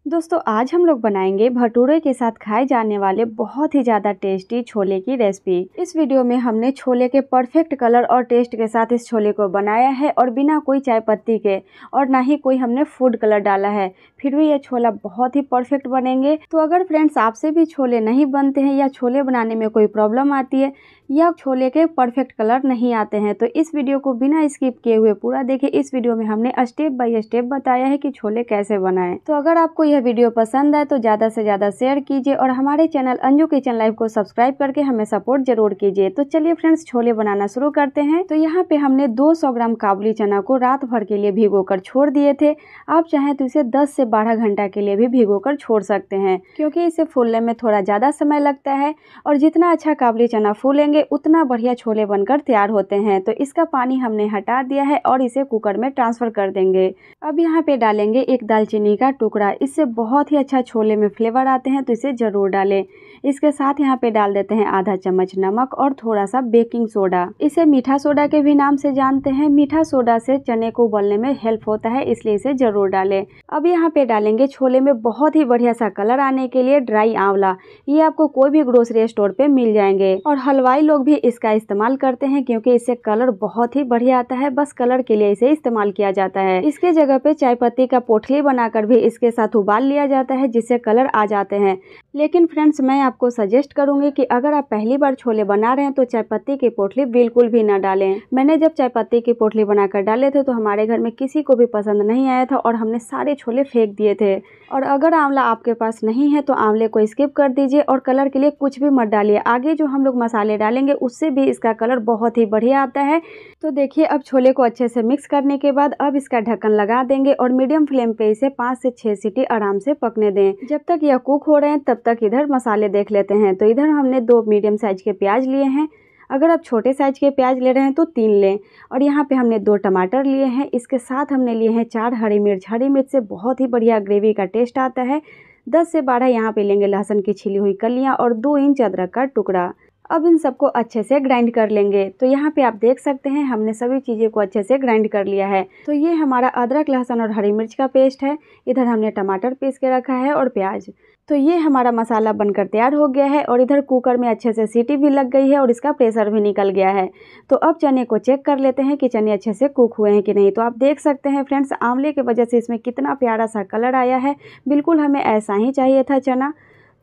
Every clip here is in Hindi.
दोस्तों आज हम लोग बनाएंगे भटूरे के साथ खाए जाने वाले बहुत ही ज़्यादा टेस्टी छोले की रेसिपी। इस वीडियो में हमने छोले के परफेक्ट कलर और टेस्ट के साथ इस छोले को बनाया है और बिना कोई चाय पत्ती के, और ना ही कोई हमने फूड कलर डाला है। फिर भी ये छोला बहुत ही परफेक्ट बनेंगे। तो अगर फ्रेंड्स आपसे भी छोले नहीं बनते हैं या छोले बनाने में कोई प्रॉब्लम आती है या छोले के परफेक्ट कलर नहीं आते हैं तो इस वीडियो को बिना स्किप किए हुए पूरा देखिए। इस वीडियो में हमने स्टेप बाय स्टेप बताया है कि छोले कैसे बनाएं। तो अगर आपको यह वीडियो पसंद आए तो ज़्यादा से ज़्यादा शेयर कीजिए और हमारे चैनल अंजू किचन लाइव को सब्सक्राइब करके हमें सपोर्ट जरूर कीजिए। तो चलिए फ्रेंड्स छोले बनाना शुरू करते हैं। तो यहाँ पे हमने 200 ग्राम काबुली चना को रात भर के लिए भिगो कर छोड़ दिए थे। आप चाहें तो इसे 10 से 12 घंटा के लिए भी भिगो कर छोड़ सकते हैं, क्योंकि इसे फूलने में थोड़ा ज़्यादा समय लगता है और जितना अच्छा काबुली चना फूलेंगे उतना बढ़िया छोले बनकर तैयार होते हैं। तो इसका पानी हमने हटा दिया है और इसे कुकर में ट्रांसफर कर देंगे। अब यहाँ पे डालेंगे एक दालचीनी का टुकड़ा, इससे बहुत ही अच्छा छोले में फ्लेवर आते हैं, तो इसे जरूर डालें। इसके साथ यहाँ पे डाल देते हैं आधा चम्मच नमक और थोड़ा सा बेकिंग सोडा। इसे मीठा सोडा के भी नाम से जानते हैं। मीठा सोडा से चने को उबलने में हेल्प होता है, इसलिए इसे जरूर डालें। अब यहाँ पे डालेंगे छोले में बहुत ही बढ़िया सा कलर आने के लिए ड्राई आंवला। ये आपको कोई भी ग्रोसरी स्टोर पे मिल जाएंगे और हलवाई लोग भी इसका इस्तेमाल करते हैं, क्योंकि इससे कलर बहुत ही बढ़िया आता है। बस कलर के लिए इसे इस्तेमाल किया जाता है। इसके जगह पे चाय पत्ती का पोटली बनाकर भी इसके साथ उबाल लिया जाता है, जिससे कलर आ जाते हैं। लेकिन फ्रेंड्स मैं आपको सजेस्ट करूंगी कि अगर आप पहली बार छोले बना रहे हैं तो चाय पत्ती की पोटली बिल्कुल भी ना डालें। मैंने जब चाय पत्ती की पोटली बनाकर डाले थे तो हमारे घर में किसी को भी पसंद नहीं आया था और हमने सारे छोले फेंक दिए थे। और अगर आंवला आपके पास नहीं है तो आंवले को स्किप कर दीजिए और कलर के लिए कुछ भी मत डालिए। आगे जो हम लोग मसाले डालेंगे उससे भी इसका कलर बहुत ही बढ़िया आता है। तो देखिए अब छोले को अच्छे से मिक्स करने के बाद अब इसका ढक्कन लगा देंगे और मीडियम फ्लेम पे इसे 5 से 6 सीटी आराम से पकने दें। जब तक यह कुक हो रहे हैं तब तक इधर मसाले देख लेते हैं। तो इधर हमने 2 मीडियम साइज के प्याज लिए हैं। अगर आप छोटे साइज के प्याज ले रहे हैं तो 3 लें। और यहाँ पे हमने 2 टमाटर लिए हैं। इसके साथ हमने लिए हैं 4 हरी मिर्च। हरी मिर्च से बहुत ही बढ़िया ग्रेवी का टेस्ट आता है। 10 से 12 यहाँ पे लेंगे लहसुन की छिली हुई कलियाँ और 2 इंच अदरक का टुकड़ा। अब इन सबको अच्छे से ग्राइंड कर लेंगे। तो यहाँ पे आप देख सकते हैं हमने सभी चीज़ों को अच्छे से ग्राइंड कर लिया है। तो ये हमारा अदरक लहसुन और हरी मिर्च का पेस्ट है। इधर हमने टमाटर पीस के रखा है और प्याज। तो ये हमारा मसाला बनकर तैयार हो गया है और इधर कुकर में अच्छे से सीटी भी लग गई है और इसका प्रेशर भी निकल गया है। तो अब चने को चेक कर लेते हैं कि चने अच्छे से कुक हुए हैं कि नहीं। तो आप देख सकते हैं फ्रेंड्स आंवले की वजह से इसमें कितना प्यारा सा कलर आया है। बिल्कुल हमें ऐसा ही चाहिए था चना।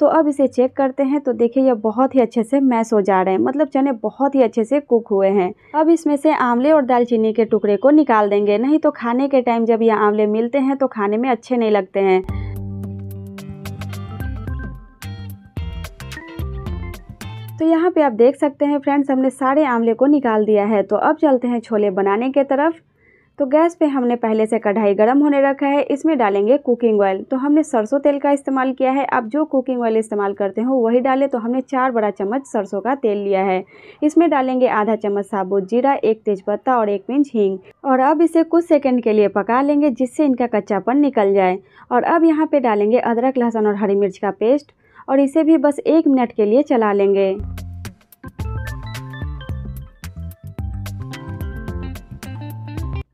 तो अब इसे चेक करते हैं। तो देखिए ये बहुत ही अच्छे से मैश हो जा रहे हैं, मतलब चने बहुत ही अच्छे से कुक हुए हैं। अब इसमें से आंवले और दालचीनी के टुकड़े को निकाल देंगे, नहीं तो खाने के टाइम जब ये आंवले मिलते हैं तो खाने में अच्छे नहीं लगते हैं। तो यहाँ पे आप देख सकते हैं फ्रेंड्स हमने सारे आंवले को निकाल दिया है। तो अब चलते हैं छोले बनाने के तरफ। तो गैस पे हमने पहले से कढ़ाई गर्म होने रखा है। इसमें डालेंगे कुकिंग ऑयल। तो हमने सरसों तेल का इस्तेमाल किया है। आप जो कुकिंग ऑयल इस्तेमाल करते हो वही डालें। तो हमने 4 बड़ा चम्मच सरसों का तेल लिया है। इसमें डालेंगे आधा चम्मच साबुत जीरा, 1 तेजपत्ता और 1 पिंच हींग। और अब इसे कुछ सेकंड के लिए पका लेंगे, जिससे इनका कच्चापन निकल जाए। और अब यहाँ पे डालेंगे अदरक लहसुन और हरी मिर्च का पेस्ट और इसे भी बस 1 मिनट के लिए चला लेंगे।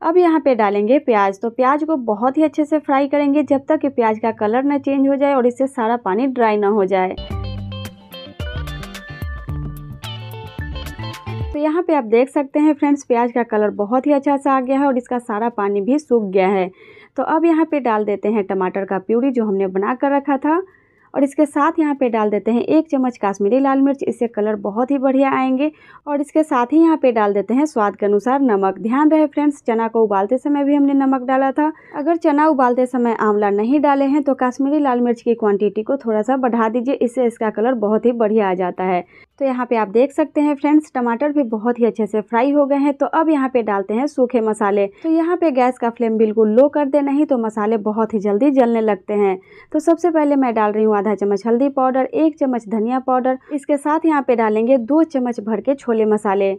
अब यहाँ पे डालेंगे प्याज। तो प्याज को बहुत ही अच्छे से फ्राई करेंगे जब तक कि प्याज का कलर न चेंज हो जाए और इससे सारा पानी ड्राई ना हो जाए। तो यहाँ पे आप देख सकते हैं फ्रेंड्स प्याज का कलर बहुत ही अच्छा सा आ गया है और इसका सारा पानी भी सूख गया है। तो अब यहाँ पे डाल देते हैं टमाटर का प्यूरी जो हमने बना कर रखा था और इसके साथ यहाँ पे डाल देते हैं 1 चम्मच काश्मीरी लाल मिर्च। इससे कलर बहुत ही बढ़िया आएंगे। और इसके साथ ही यहाँ पे डाल देते हैं स्वाद के अनुसार नमक। ध्यान रहे फ्रेंड्स चना को उबालते समय भी हमने नमक डाला था। अगर चना उबालते समय आंवला नहीं डाले हैं तो काश्मीरी लाल मिर्च की क्वांटिटी को थोड़ा सा बढ़ा दीजिए, इससे इसका कलर बहुत ही बढ़िया आ जाता है। तो यहाँ पे आप देख सकते हैं फ्रेंड्स टमाटर भी बहुत ही अच्छे से फ्राई हो गए हैं। तो अब यहाँ पे डालते हैं सूखे मसाले। तो यहाँ पे गैस का फ्लेम बिल्कुल लो कर दे, नहीं तो मसाले बहुत ही जल्दी जलने लगते हैं। तो सबसे पहले मैं डाल रही हूँ आधा चम्मच हल्दी पाउडर, 1 चम्मच धनिया पाउडर। इसके साथ यहाँ पे डालेंगे 2 चम्मच भर के छोले मसाले।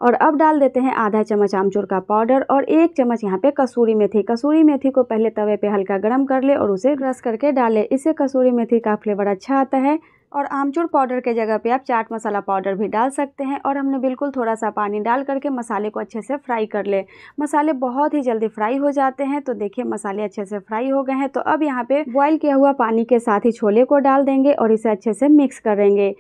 और अब डाल देते हैं आधा चम्मच आमचूर का पाउडर और 1 चम्मच यहाँ पे कसूरी मेथी। कसूरी मेथी को पहले तवे पे हल्का गर्म कर ले और उसे क्रश करके डालें, इससे कसूरी मेथी का फ्लेवर अच्छा आता है। और आमचूर पाउडर के जगह पे आप चाट मसाला पाउडर भी डाल सकते हैं। और हमने बिल्कुल थोड़ा सा पानी डाल करके मसाले को अच्छे से फ्राई कर ले। मसाले बहुत ही जल्दी फ्राई हो जाते हैं। तो देखिए मसाले अच्छे से फ्राई हो गए हैं। तो अब यहाँ पे बॉईल किया हुआ पानी के साथ ही छोले को डाल देंगे और इसे अच्छे से मिक्स करेंगे।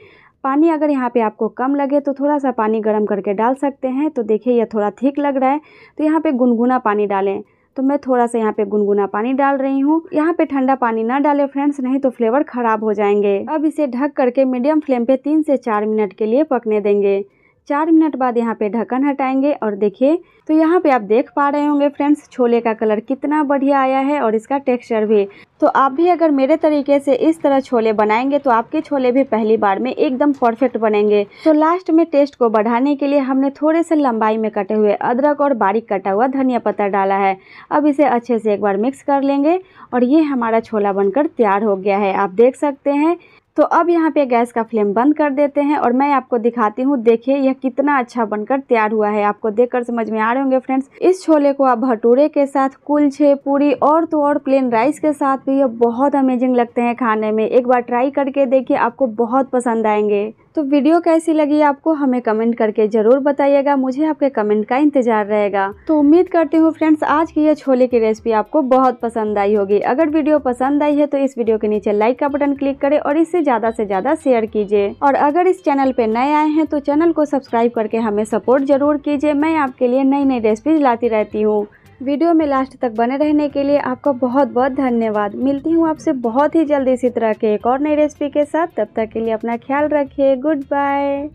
पानी अगर यहाँ पे आपको कम लगे तो थोड़ा सा पानी गर्म करके डाल सकते हैं। तो देखिए यह थोड़ा थिक लग रहा है तो यहाँ पे गुनगुना पानी डालें। तो मैं थोड़ा सा यहाँ पे गुनगुना पानी डाल रही हूँ। यहाँ पे ठंडा पानी ना डालें फ्रेंड्स, नहीं तो फ्लेवर खराब हो जाएंगे। अब इसे ढक करके मीडियम फ्लेम पे 3 से 4 मिनट के लिए पकने देंगे। 4 मिनट बाद यहाँ पे ढक्कन हटाएंगे और देखिए तो यहाँ पे आप देख पा रहे होंगे फ्रेंड्स छोले का कलर कितना बढ़िया आया है और इसका टेक्सचर भी। तो आप भी अगर मेरे तरीके से इस तरह छोले बनाएंगे तो आपके छोले भी पहली बार में एकदम परफेक्ट बनेंगे। तो लास्ट में टेस्ट को बढ़ाने के लिए हमने थोड़े से लंबाई में कटे हुए अदरक और बारीक कटा हुआ धनिया पत्ता डाला है। अब इसे अच्छे से एक बार मिक्स कर लेंगे और ये हमारा छोला बनकर तैयार हो गया है, आप देख सकते हैं। तो अब यहाँ पे गैस का फ्लेम बंद कर देते हैं और मैं आपको दिखाती हूँ। देखिए यह कितना अच्छा बनकर तैयार हुआ है, आपको देखकर समझ में आ रहे होंगे फ्रेंड्स। इस छोले को आप भटूरे के साथ, कुलचे, पूरी और तो और प्लेन राइस के साथ भी ये बहुत अमेजिंग लगते हैं खाने में। एक बार ट्राई करके देखिए, आपको बहुत पसंद आएंगे। तो वीडियो कैसी लगी आपको हमें कमेंट करके ज़रूर बताइएगा, मुझे आपके कमेंट का इंतजार रहेगा। तो उम्मीद करती हूँ फ्रेंड्स आज की यह छोले की रेसिपी आपको बहुत पसंद आई होगी। अगर वीडियो पसंद आई है तो इस वीडियो के नीचे लाइक का बटन क्लिक करें और इसे ज़्यादा से ज़्यादा शेयर कीजिए। और अगर इस चैनल पे नए आए हैं तो चैनल को सब्सक्राइब करके हमें सपोर्ट जरूर कीजिए। मैं आपके लिए नई नई रेसिपीज लाती रहती हूँ। वीडियो में लास्ट तक बने रहने के लिए आपका बहुत बहुत धन्यवाद। मिलती हूँ आपसे बहुत ही जल्दी इसी तरह के एक और नई रेसिपी के साथ। तब तक के लिए अपना ख्याल रखिए। Good bye.